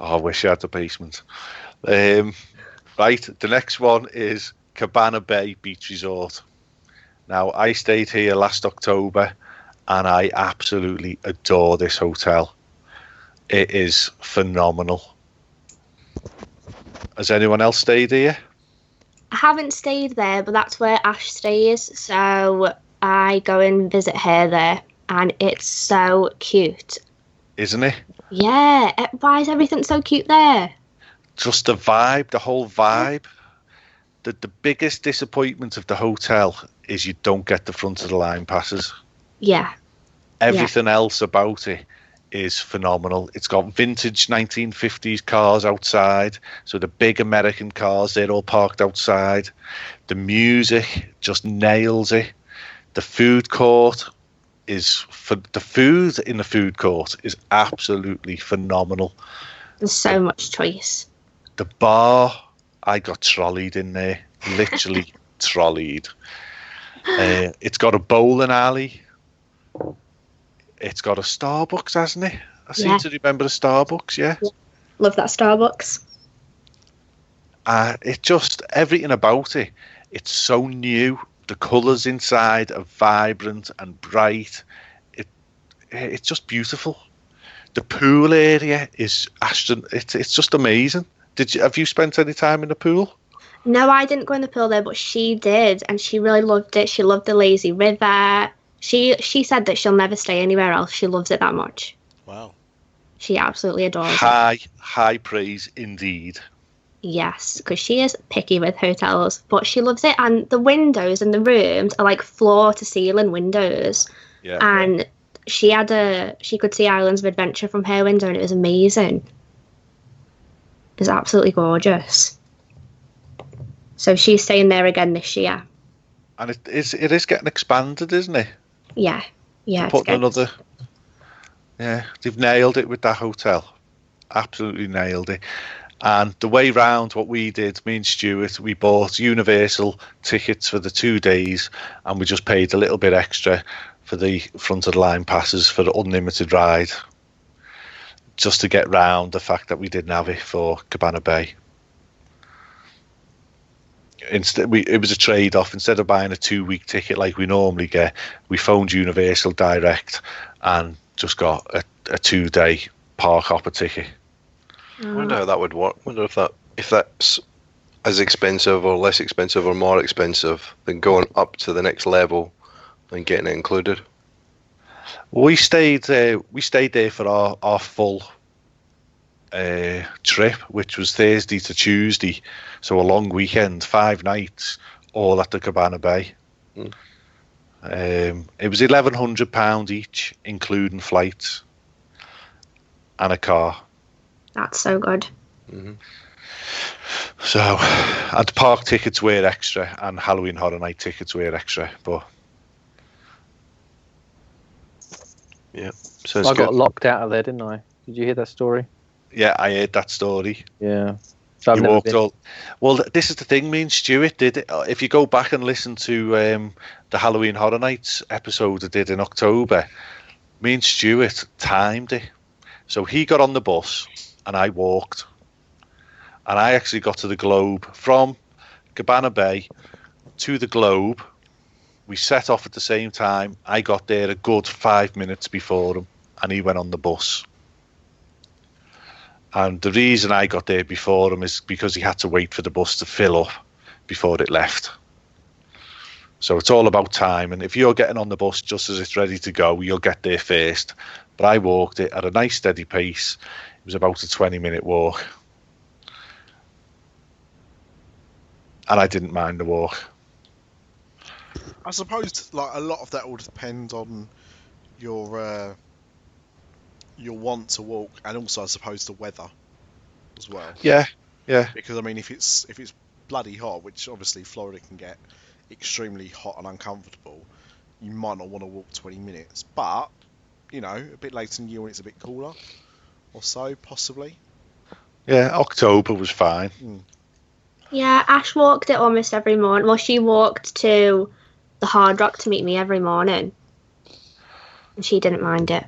I wish I had the basement. Right, the next one is Cabana Bay Beach Resort. Now, I stayed here last October, and I absolutely adore this hotel. It is phenomenal. Has anyone else stayed here? I haven't stayed there, but that's where Ash stays, so I go and visit her there, and it's so cute. Isn't it? Yeah, why is everything so cute there? Just the vibe, the whole vibe. The biggest disappointment of the hotel is you don't get the front of the line passes. Yeah. Everything else about it is phenomenal. It's got vintage 1950s cars outside, so the big American cars, they're all parked outside. The music just nails it. The food court the food in the food court is absolutely phenomenal. There's so much choice. The bar, I got trolleyed in there, literally trolleyed. It's got a bowling alley. It's got a Starbucks, hasn't it? I seem to remember a Starbucks, yeah. Love that Starbucks. It just, everything about it, it's so new. The colours inside are vibrant and bright. It's just beautiful. The pool area is it's just amazing. Have you spent any time in the pool? No, I didn't go in the pool there, but she did, and she really loved it. She loved the lazy river. She said that she'll never stay anywhere else. She loves it that much. Wow. She absolutely adores it. High praise indeed. Yes, because she is picky with hotels, but she loves it. And the windows in the rooms are like floor-to-ceiling windows. Yeah. And she could see Islands of Adventure from her window, and it was amazing. It was absolutely gorgeous. So she's staying there again this year. And it is getting expanded, isn't it? Yeah. Yeah. They've nailed it with that hotel. Absolutely nailed it. And the way round, what we did, me and Stuart, we bought Universal tickets for the 2 days, and we just paid a little bit extra for the front of the line passes for the unlimited ride, just to get round the fact that we didn't have it for Cabana Bay. It was a trade-off. Instead of buying a 2-week ticket like we normally get, we phoned Universal direct and just got a 2-day park hopper ticket. I wonder how that would work. I wonder if that's as expensive or less expensive or more expensive than going up to the next level and getting it included. We stayed there for our full trip, which was Thursday to Tuesday, so a long weekend, 5 nights, all at the Cabana Bay. It was £1,100 each, including flights and a car. That's so good. Mm-hmm. So, and park tickets were extra, and Halloween Horror Night tickets were extra, but yeah, sounds I got good. locked out of there, didn't I? Did you hear that story? Yeah, I heard that story. Yeah. So I've You never walked been. all. Well, this is the thing. Me and Stuart did it. If you go back and listen to the Halloween Horror Nights episode I did in October, me and Stuart timed it. So he got on the bus and I walked, and I actually got to the Globe from Cabana Bay to the Globe. We set off at the same time. I got there a good 5 minutes before him, and he went on the bus. And the reason I got there before him is because he had to wait for the bus to fill up before it left. So it's all about time. And if you're getting on the bus just as it's ready to go, you'll get there first. But I walked it at a nice steady pace. It was about a 20-minute walk. And I didn't mind the walk. I suppose like a lot of that will depend on your want to walk, and also I suppose the weather as well. Yeah. Because I mean, if it's bloody hot, which obviously Florida can get extremely hot and uncomfortable, you might not want to walk 20 minutes. But you know, a bit later in the year when it's a bit cooler, or so possibly. Yeah, October was fine. Yeah, Ash walked it almost every morning. Well, she walked to the Hard Rock to meet me every morning, and she didn't mind it.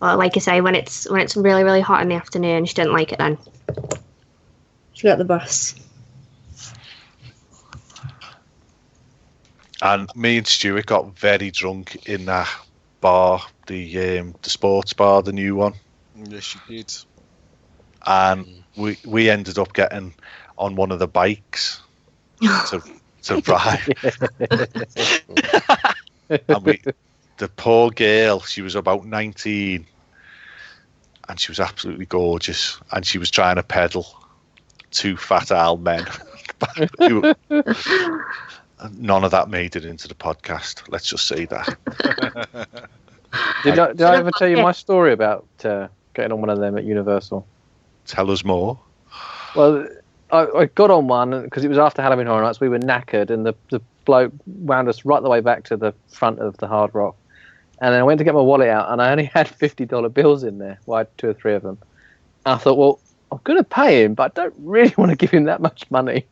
Well, like I say, when it's really, really hot in the afternoon, she didn't like it then. She got the bus. And me and Stuart got very drunk in that bar, the sports bar, the new one. Yes, you did. And we ended up getting on one of the bikes to ride. And the poor girl, she was about 19, and she was absolutely gorgeous, and she was trying to pedal two fat old men. None of that made it into the podcast. Let's just say that. Did I ever tell you my story about getting on one of them at Universal? Tell us more. Well, I got on one because it was after Halloween Horror Nights. We were knackered, and the bloke wound us right the way back to the front of the Hard Rock. And then I went to get my wallet out, and I only had $50 bills in there. Well, I had 2 or 3 of them. And I thought, well, I'm going to pay him, but I don't really want to give him that much money.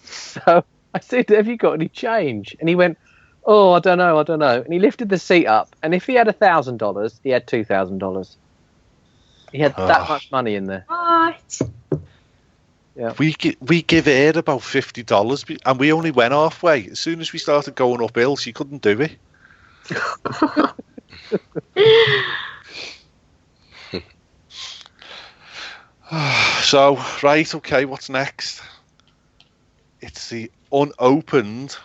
So I said, have you got any change? And he went, oh, I don't know. And he lifted the seat up, and if he had $1,000, he had $2,000. He had that much money in there. What? Yeah. We give Ed about $50, and we only went halfway. As soon as we started going uphill, she couldn't do it. So, right, okay, what's next? It's the unopened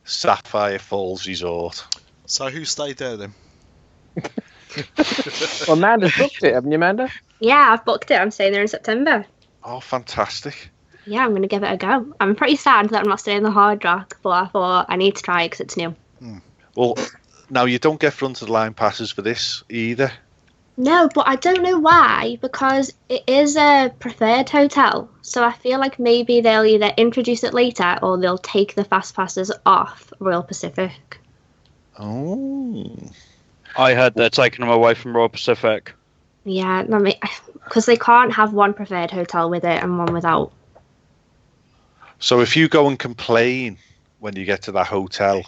Sapphire Falls Resort. So who stayed there then? Well, Amanda's booked it, haven't you, Amanda? Yeah, I've booked it. I'm staying there in September. Oh, fantastic. Yeah, I'm going to give it a go. I'm pretty sad that I'm not staying in the Hard Rock, but I thought I need to try it because it's new. Well, now you don't get front of the line passes for this either. No, but I don't know why, because it is a preferred hotel. So I feel like maybe they'll either introduce it later or they'll take the fast passes off Royal Pacific. Oh. I heard they're taking them away from Royal Pacific. Yeah, because they can't have one preferred hotel with it and one without. So if you go and complain when you get to that hotel,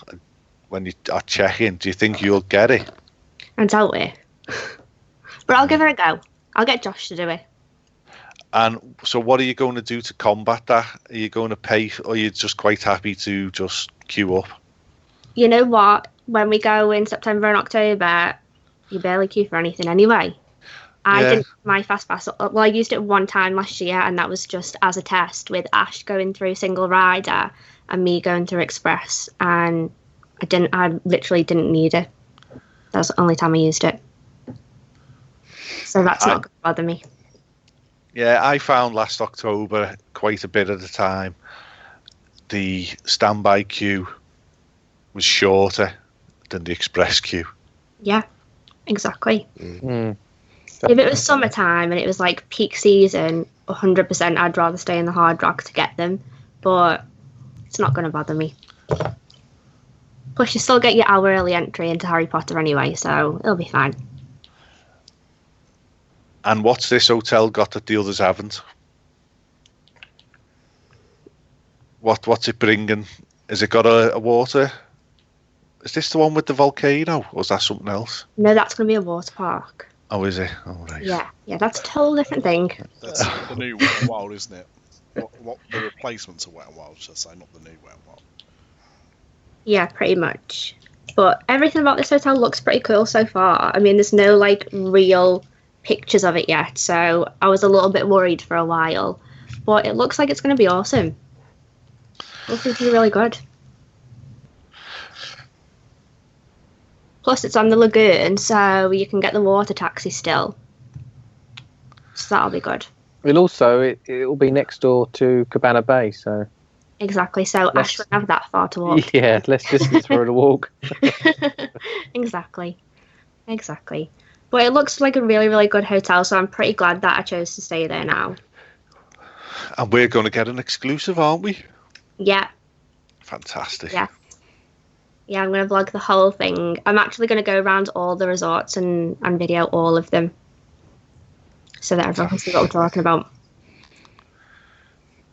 when you are checking, do you think you'll get it? I doubt it. But I'll give it a go. I'll get Josh to do it. And so what are you going to do to combat that? Are you going to pay, or are you just quite happy to just queue up? You know what? When we go in September and October, you barely queue for anything anyway. I didn't my fast pass. Well, I used it one time last year, and that was just as a test with Ash going through single rider and me going through express, and I literally didn't need it. That was the only time I used it. So that's not going to bother me. Yeah, I found last October, quite a bit of the time, the standby queue was shorter than the express queue. Yeah, exactly. If it was summertime and it was like peak season, 100% I'd rather stay in the Hard Rock to get them, but it's not going to bother me. Plus, you still get your hour early entry into Harry Potter anyway, so it'll be fine. And what's this hotel got that the others haven't? What's it bringing? Has it got a water? Is this the one with the volcano, or is that something else? No, that's going to be a water park. Oh, is it? Oh, right. Yeah, that's a total different thing. That's the new Wet n Wild, isn't it? What the replacements of Wet n Wild, should I say, not the new Wet n Wild. Yeah, pretty much. But everything about this hotel looks pretty cool so far. I mean, there's no like real pictures of it yet, so I was a little bit worried for a while. But it looks like it's going to be awesome. It looks like it's really good. Plus, it's on the lagoon, so you can get the water taxi still. So that'll be good. Well, also, it'll be next door to Cabana Bay, so... Exactly, so Ash won't have that far to walk. Yeah, less distance for her to walk. Exactly. But it looks like a really, really good hotel, so I'm pretty glad that I chose to stay there now. And we're going to get an exclusive, aren't we? Yeah. Fantastic. Yeah. Yeah, I'm going to vlog the whole thing. I'm actually going to go around all the resorts and video all of them. So that everyone can see what we're talking about.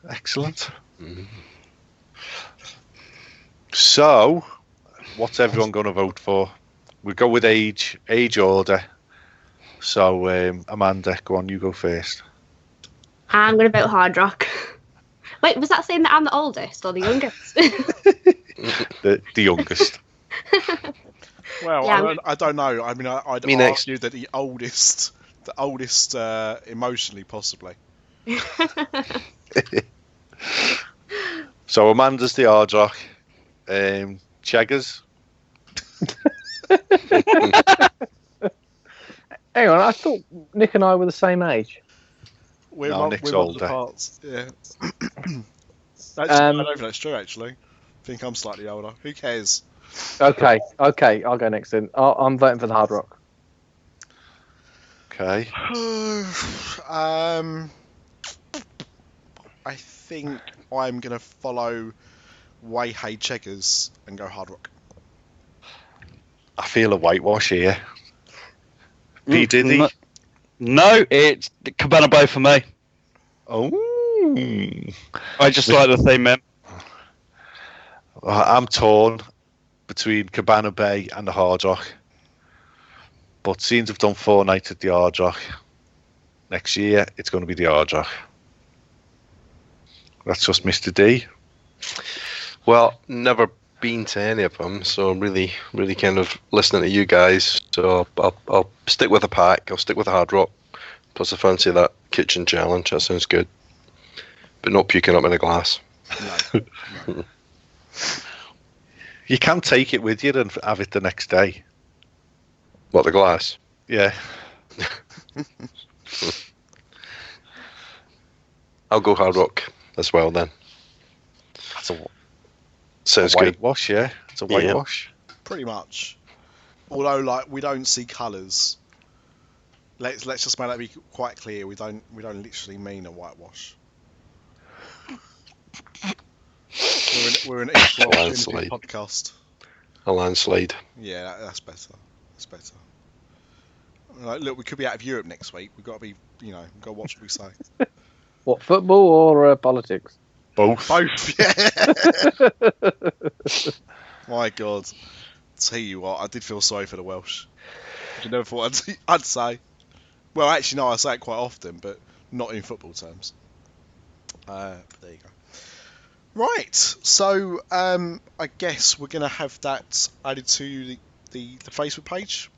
Excellent. So, what's everyone going to vote for? We go with age order. So, Amanda, go on, you go first. I'm going to vote Hard Rock. Wait, was that saying that I'm the oldest or the youngest? the youngest. Well, Yeah. I don't know. I mean, I'd Me next. argue that the oldest, emotionally, possibly. So Amanda's the hard rock. Cheggers. Hang on, I thought Nick and I were the same age. We're No, Nick's we're months older. apart. Yeah. I don't know if that's true, actually. I think I'm slightly older. Who cares? Okay, I'll go next then. I'm voting for the hard rock. Okay. I think I'm going to follow Way Hey Checkers and go hard rock. I feel a whitewash here. P. Diddy. No, it's Cabana Bay for me. Oh. I just like the theme, man. I'm torn between Cabana Bay and the Hard Rock. But since I've done 4 nights at the Hard Rock, next year it's going to be the Hard Rock. That's just Mr. D. Well, never been to any of them, so I'm really kind of listening to you guys. So I'll stick with the pack. I'll stick with the Hard Rock. Plus, I fancy that kitchen challenge. That sounds good. But not puking up in a glass. No. You can take it with you and have it the next day. What, the glass? Yeah. I'll go Hard Rock as well then. That's a Sounds good. whitewash, yeah. It's a Yeah. whitewash. Pretty much. Although, like, we don't see colours. Let's just make that be quite clear. We don't literally mean a whitewash. We're an equal opportunity podcast. A landslide. Yeah, that's better. That's better. Like, look, we could be out of Europe next week. We've got to be, got to watch what we say. What, football or politics? Both. Both, yeah. My God. Tell you what, I did feel sorry for the Welsh. You never thought I'd say. Well, actually, no, I say it quite often, but not in football terms. But there you go. Right, so I guess we're going to have that added to the Facebook page.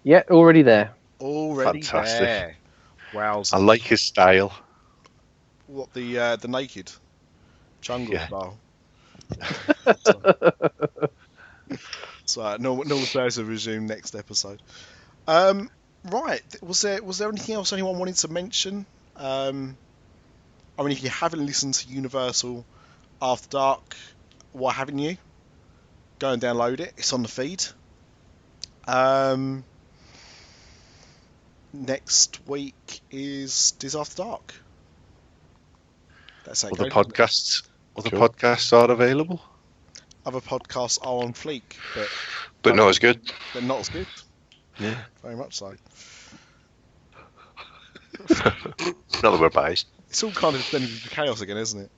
Yeah, already there. Already Fantastic. there. Wow. I like his style. What, the naked jungle Yeah. style? So normal affairs will resume next episode. Right, was there anything else anyone wanted to mention? I mean, if you haven't listened to Universal After Dark, why haven't you? Go and download it. It's on the feed. Next week is Dis After Dark. That's All the podcasts Cool. are available. Other podcasts are on fleek, But not as good. but not as good. Yeah. Very much so. Not that we're biased. It's all kind of descending into chaos again, isn't it?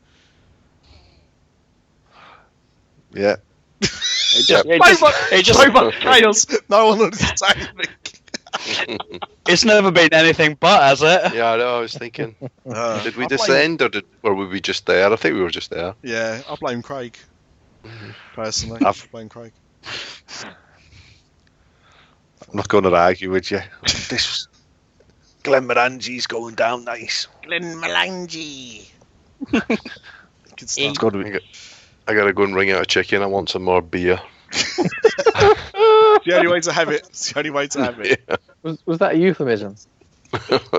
Yeah. So much chaos. No one understands me. It's never been anything but, has it? Yeah, I know. I was thinking, did we I blame- descend or were we just there? I think we were just there. Yeah, I blame Craig. Personally, I blame Craig. I'm not going to argue with you. This Glenn Morangi's going down nice. Glenn Melange. Good It's stuff. got to be. I gotta go and ring out a chicken. I want some more beer. The only way to have it. It's the only way to have it. Was that a euphemism?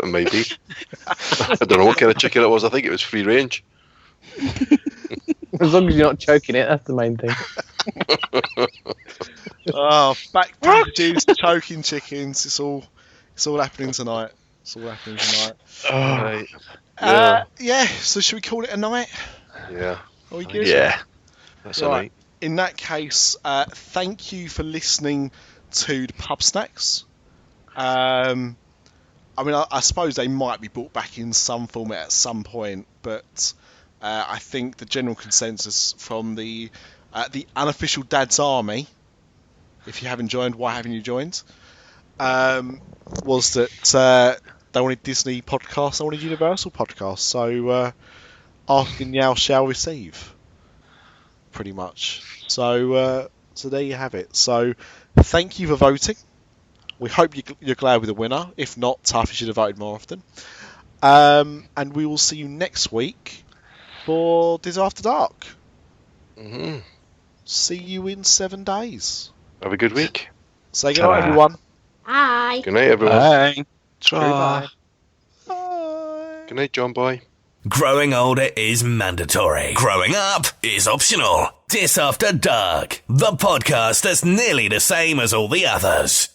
Maybe. I don't know what kind of chicken it was. I think it was free range. As long as you're not choking it, that's the main thing. Oh, back packages, choking chickens. It's all happening tonight. It's all happening tonight. Right. Yeah. So should we call it a night? Yeah. Are we good? Yeah. That's all Right. right. In that case, thank you for listening to the Pub Snacks. I mean, I suppose they might be brought back in some format at some point, but I think the general consensus from the unofficial Dad's Army, if you haven't joined, why haven't you joined? Was that they wanted Disney podcasts, they wanted Universal podcasts. So asking now shall receive. pretty much. So there you have it. So thank you for voting. We hope you're glad with the winner. If not, tough, you should have voted more often. And we will see you next week for Dis After Dark. Mm-hmm. See you in 7 days. Have a good week. Say goodnight, everyone. Bye. Good night, everyone. Bye. Bye. Bye. Good night, John Boy. Growing older is mandatory. Growing up is optional. Dis After Dark, the podcast that's nearly the same as all the others.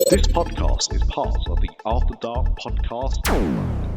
This podcast is part of the After Dark Podcast Network.